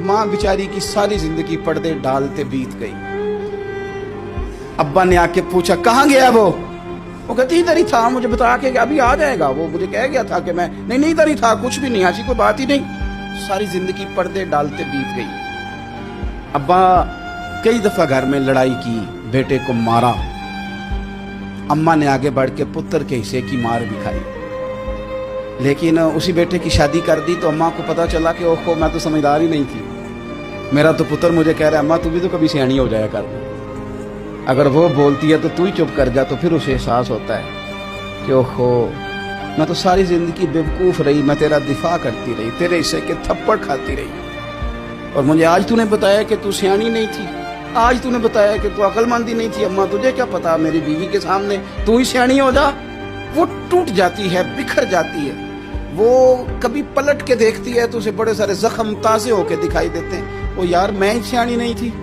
माँ बेचारी की सारी जिंदगी पर्दे डालते बीत गई। अब्बा ने आके पूछा कहाँ गया वो कहती इधर ही था, मुझे बता के अभी आ जाएगा। वो मुझे कह गया था कि मैं नहीं इधर ही था, कुछ भी नहीं, ऐसी कोई बात ही नहीं। सारी जिंदगी पर्दे डालते बीत गई। अब्बा कई दफा घर में लड़ाई की, बेटे को मारा। अम्मा ने आगे बढ़ के पुत्र के हिस्से की मार भी खाई, लेकिन उसी बेटे की शादी कर दी तो अम्मा को पता चला कि ओहो मैं तो समझदार ही नहीं थी। मेरा तो पुत्र मुझे कह रहा है अम्मा तू भी तो कभी सियानी हो जाया कर। अगर वो बोलती है तो तू ही चुप कर जा, तो फिर उसे एहसास होता है कि ओहो मैं तो सारी जिंदगी बेवकूफ़ रही, मैं तेरा दिफा करती रही, तेरे हिस्से के थप्पड़ खाती रही, और मुझे आज तूने बताया कि तू सियानी नहीं थी, आज तूने बताया कि तू अक्लमंद ही नहीं थी। अम्मा तुझे क्या पता, मेरी बीवी के सामने तू ही सियानी हो जा। वो टूट जाती है, बिखर जाती है। वो कभी पलट के देखती है तो उसे बड़े सारे जख्म ताज़े होके दिखाई देते हैं, वो यार मैं ही सियानी नहीं थी।